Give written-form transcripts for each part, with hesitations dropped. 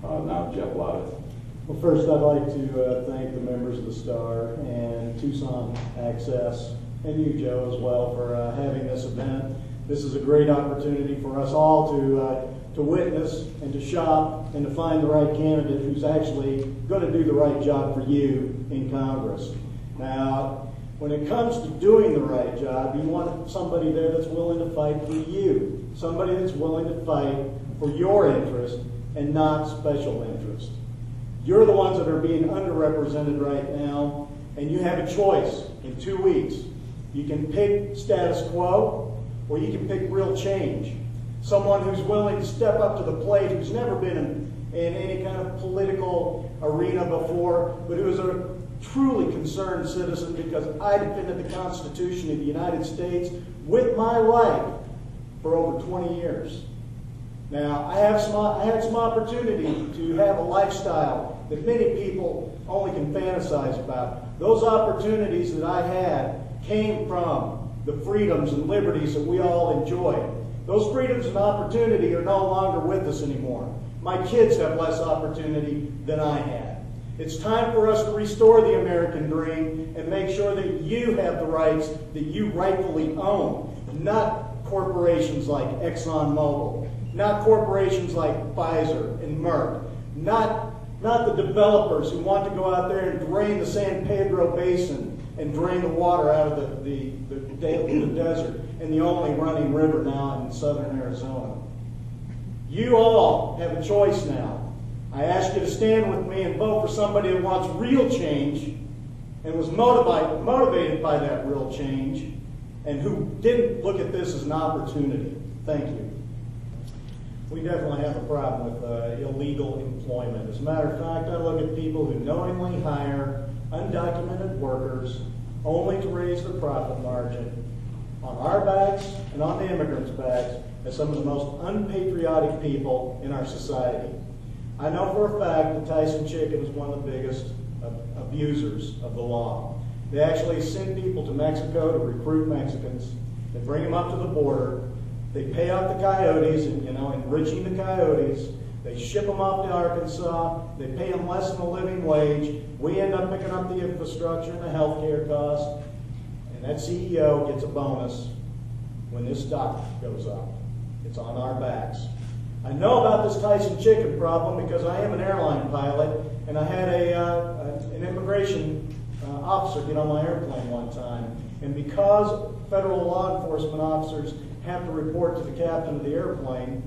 now Jeff Latas. Well, first I'd like to thank the members of the STAR and Tucson Access and you, Joe, as well, for having this event. This is a great opportunity for us all to witness and to shop and to find the right candidate who's actually going to do the right job for you in Congress. Now, when it comes to doing the right job, you want somebody there that's willing to fight for you, somebody that's willing to fight for your interest and not special interest. You're the ones that are being underrepresented right now, and you have a choice in 2 weeks. You can pick status quo, or you can pick real change. Someone who's willing to step up to the plate, who's never been in any kind of political arena before, but who is a truly concerned citizen, because I defended the Constitution of the United States with my life for over 20 years. Now, I had some opportunity to have a lifestyle that many people only can fantasize about. Those opportunities that I had came from the freedoms and liberties that we all enjoyed. Those freedoms and opportunity are no longer with us anymore. My kids have less opportunity than I had. It's time for us to restore the American dream and make sure that you have the rights that you rightfully own, not corporations like ExxonMobil, not corporations like Pfizer and Merck, not the developers who want to go out there and drain the San Pedro Basin and drain the water out of the desert and the only running river now in southern Arizona. You all have a choice now. I ask you to stand with me and vote for somebody that wants real change and was motivated by that real change and who didn't look at this as an opportunity. Thank you. We definitely have a problem with illegal employment. As a matter of fact, I look at people who knowingly hire undocumented workers only to raise their profit margin on our backs and on the immigrants' backs as some of the most unpatriotic people in our society. I know for a fact that Tyson Chicken is one of the biggest abusers of the law. They actually send people to Mexico to recruit Mexicans. They bring them up to the border. They pay out the coyotes, and enriching the coyotes. They ship them off to Arkansas. They pay them less than a living wage. We end up picking up the infrastructure and the health care costs. And that CEO gets a bonus when this stock goes up. It's on our backs. I know about this Tyson Chicken problem because I am an airline pilot, and I had an immigration officer get on my airplane one time. And because federal law enforcement officers have to report to the captain of the airplane,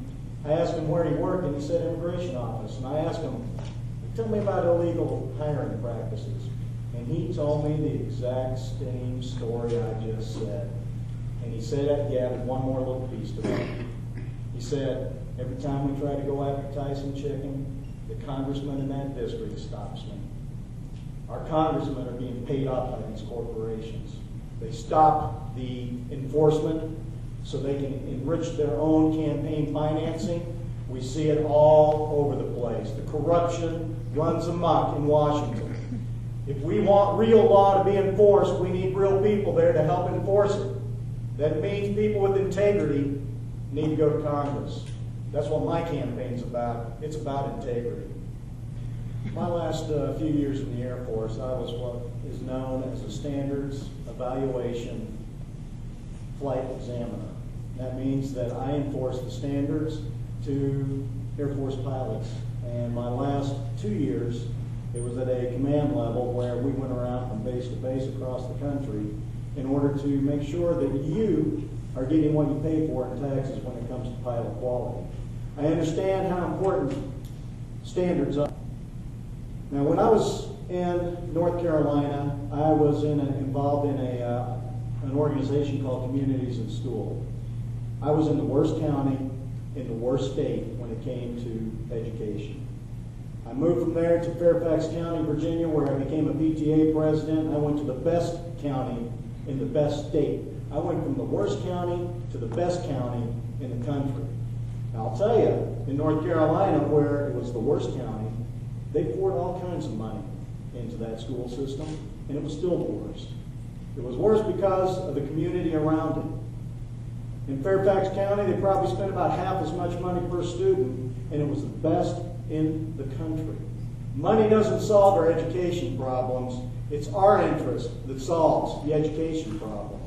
I asked him where he worked, and he said immigration office. And I asked him, tell me about illegal hiring practices. And he told me the exact same story I just said. And he said, yeah, with one more little piece to it. He said, every time we try to go after Tyson Chicken, the congressman in that district stops me. Our congressmen are being paid off by these corporations. They stop the enforcement so they can enrich their own campaign financing. We see it all over the place. The corruption runs amok in Washington. If we want real law to be enforced, we need real people there to help enforce it. That means people with integrity need to go to Congress. That's what my campaign's about. It's about integrity. My last few years in the Air Force, I was what is known as a standards evaluation flight examiner. That means that I enforce the standards to Air Force pilots. And my last 2 years, it was at a command level where we went around from base to base across the country in order to make sure that you are getting what you pay for in taxes when it comes to pilot quality. I understand how important standards are. Now, when I was in North Carolina, I was involved in an organization called Communities in School. I was in the worst county, in the worst state when it came to education. I moved from there to Fairfax County, Virginia, where I became a PTA president. I went to the best county in the best state. I went from the worst county to the best county in the country. Now, I'll tell you, in North Carolina, where it was the worst county, they poured all kinds of money into that school system, and it was still the worst. It was worse because of the community around it. In Fairfax County, they probably spent about half as much money per student, and it was the best in the country. Money doesn't solve our education problems. It's our interest that solves the education problem.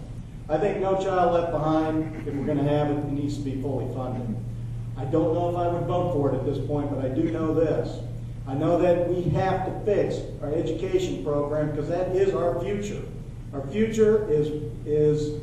I think No Child Left Behind, if we're going to have it, it needs to be fully funded. I don't know if I would vote for it at this point, but I do know this. I know that we have to fix our education program because that is our future. Our future is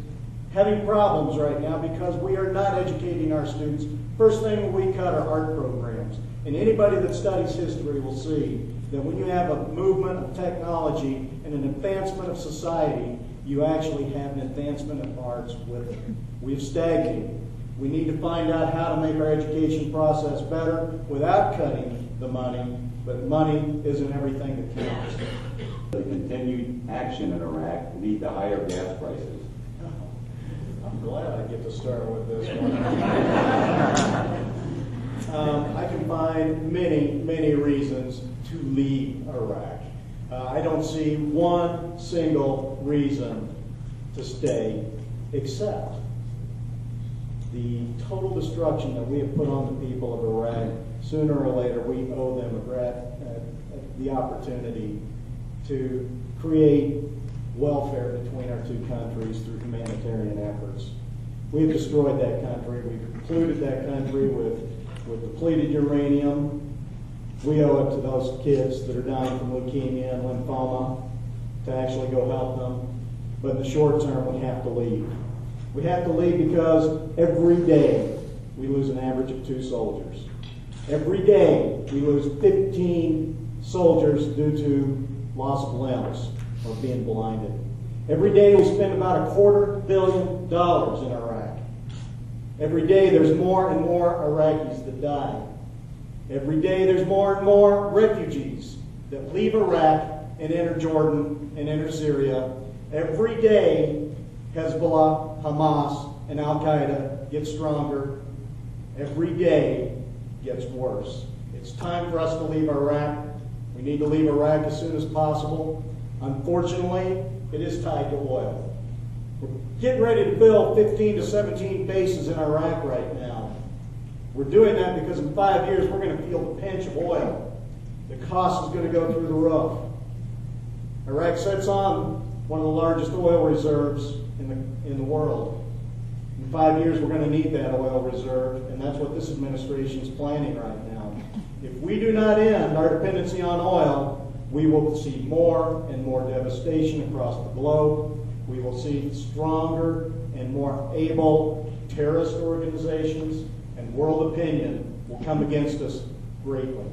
having problems right now because we are not educating our students. First thing we cut are art programs. And anybody that studies history will see that when you have a movement of technology and an advancement of society, you actually have an advancement of arts with it. We've stagnated. We need to find out how to make our education process better without cutting the money, but money isn't everything that counts. The continued action in Iraq lead to higher gas prices. I'm glad I get to start with this one. I can find many reasons to leave Iraq. I don't see one single reason to stay except the total destruction that we have put on the people of Iraq. Sooner or later, we owe them the opportunity to create welfare between our two countries through humanitarian efforts. We have destroyed that country. We've polluted that country with depleted uranium. We owe it to those kids that are dying from leukemia and lymphoma to actually go help them. But in the short term, we have to leave. We have to leave because every day we lose an average of 2 soldiers. Every day we lose 15 soldiers due to loss of limbs or being blinded. Every day we spend about $250 million in Iraq. Every day there's more and more Iraqis that die. Every day there's more and more refugees that leave Iraq and enter Jordan and enter Syria. Every day Hezbollah, Hamas, and Al-Qaeda get stronger. Every day gets worse. It's time for us to leave Iraq. We need to leave Iraq as soon as possible. Unfortunately, it is tied to oil. We're getting ready to build 15 to 17 bases in Iraq right now. We're doing that because in 5 years we're going to feel the pinch of oil. The cost is going to go through the roof. Iraq sits on one of the largest oil reserves in the world. In 5 years we're going to need that oil reserve, and that's what this administration is planning right now. If we do not end our dependency on oil, we will see more and more devastation across the globe. We will see stronger and more able terrorist organizations, and world opinion will come against us greatly.